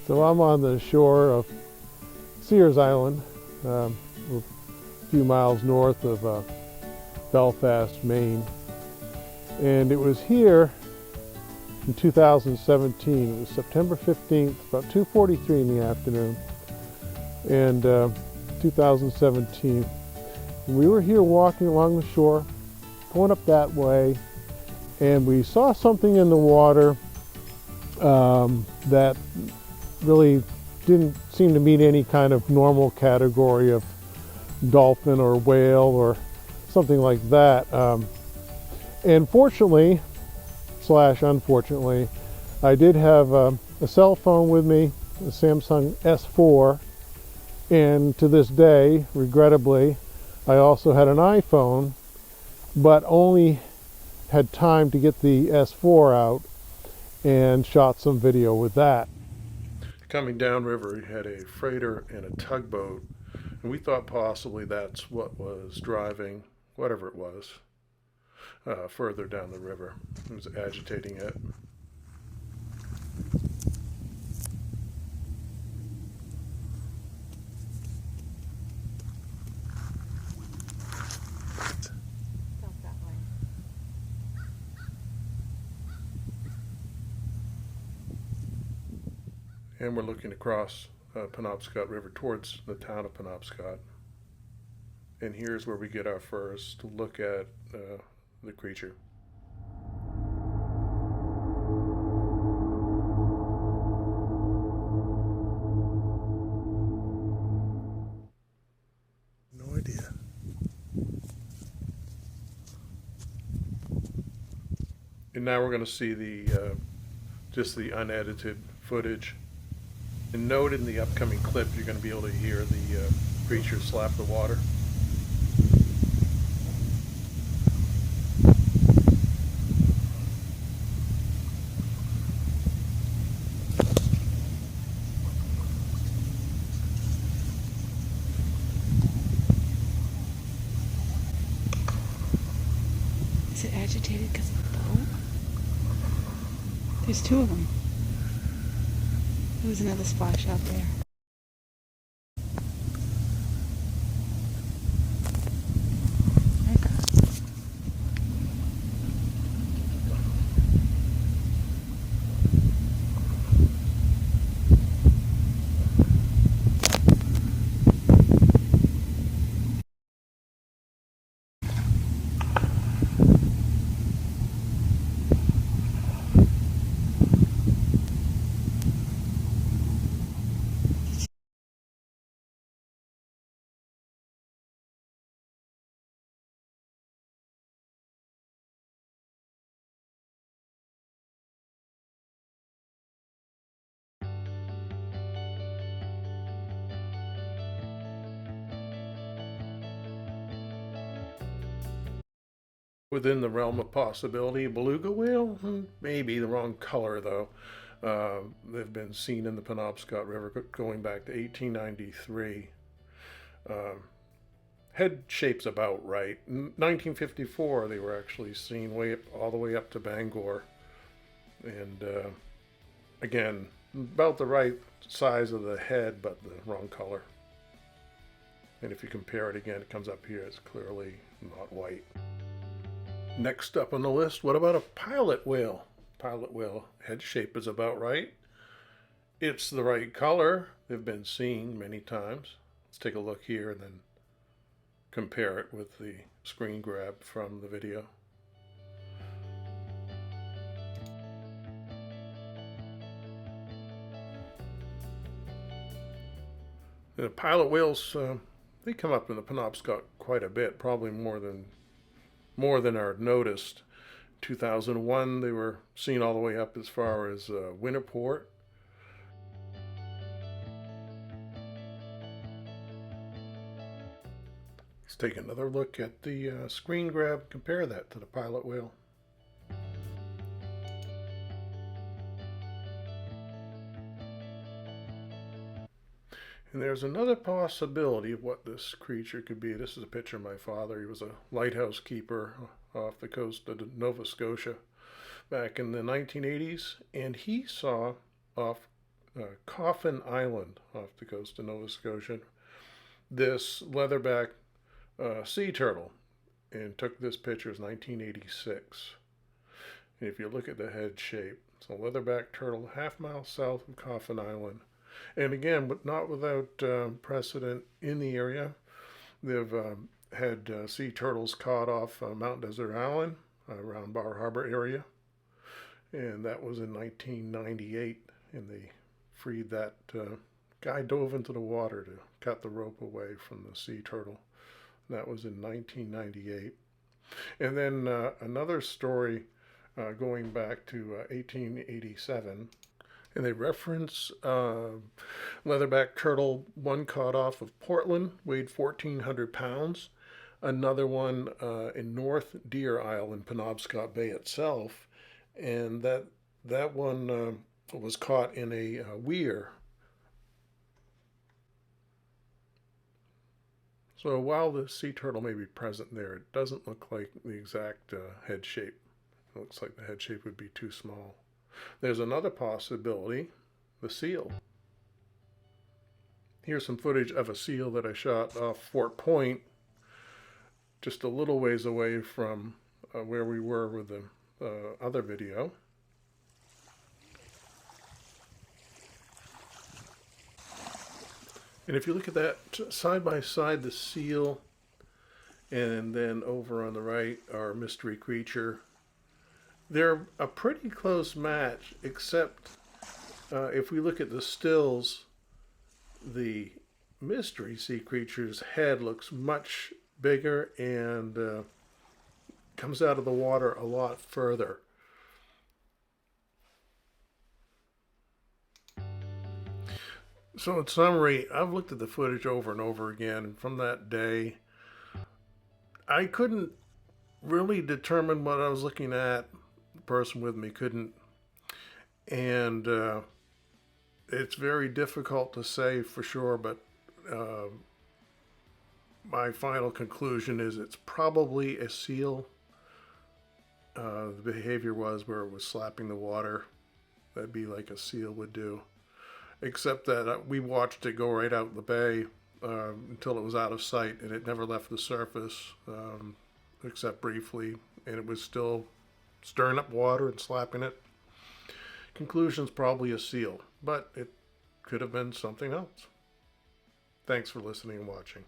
So I'm on the shore of Sears Island, a few miles north of Belfast, Maine. And it was here in 2017. It was September 15th, about 2:43 in the afternoon, and 2017. And we were here walking along the shore, going up that way, and we saw something in the water that really didn't seem to meet any kind of normal category of dolphin or whale or something like that. And fortunately, slash unfortunately, I did have a cell phone with me, a Samsung S4, and to this day, regrettably, I also had an iPhone, but only had time to get the S4 out and shot some video with that. Coming downriver, we had a freighter and a tugboat, and we thought possibly that's what was driving whatever it was further down the river. It was agitating it. And we're looking across Penobscot River towards the town of Penobscot. And here's where we get our first look at the creature. No idea. And now we're going to see the just the unedited footage. And note in the upcoming clip, you're going to be able to hear the creature slap the water. Is it agitated because of the boat? There's two of them. There was another splash out there. Within the realm of possibility, beluga whale? Maybe the wrong color though. They've been seen in the Penobscot River going back to 1893. Head shape's about right. In 1954, they were actually seen all the way up to Bangor, and again, about the right size of the head, but the wrong color. And if you compare it again, it comes up here. It's clearly not white. Next up on the list, what about a pilot whale? Pilot whale head shape is about right. It's the right color. They've been seen many times. Let's take a look here and then compare it with the screen grab from the video. The pilot whales, they come up in the Penobscot quite a bit, probably more than are noticed. 2001, they were seen all the way up as far as Winterport. Let's take another look at the screen grab, compare that to the pilot whale. And there's another possibility of what this creature could be. This is a picture of my father. He was a lighthouse keeper off the coast of Nova Scotia back in the 1980s, and he saw off Coffin Island off the coast of Nova Scotia. This leatherback sea turtle, and took this picture in 1986. And if you look at the head shape, it's a leatherback turtle, half-mile south of Coffin Island. And again, but not without precedent in the area. They've had sea turtles caught off Mount Desert Island around Bar Harbor area. And that was in 1998. And they freed that guy, dove into the water to cut the rope away from the sea turtle. That was in 1998. And then another story going back to 1887. And they reference leatherback turtle, one caught off of Portland, weighed 1,400 pounds. Another one in North Deer Isle in Penobscot Bay itself. And that one was caught in a weir. So while the sea turtle may be present there, it doesn't look like the exact head shape. It looks like the head shape would be too small. There's another possibility, the seal. Here's some footage of a seal that I shot off Fort Point, just a little ways away from where we were with the other video. And if you look at that side by side, the seal, and then over on the right, our mystery creature, they're a pretty close match, except if we look at the stills, the mystery sea creature's head looks much bigger and comes out of the water a lot further. So in summary, I've looked at the footage over and over again, and from that day, I couldn't really determine what I was looking at. The person with me couldn't. And it's very difficult to say for sure, but my final conclusion is it's probably a seal. The behavior was where it was slapping the water. That'd be like a seal would do. Except that we watched it go right out the bay until it was out of sight, and it never left the surface except briefly, and it was still stirring up water and slapping it. Conclusion's probably a seal, but it could have been something else. Thanks for listening and watching.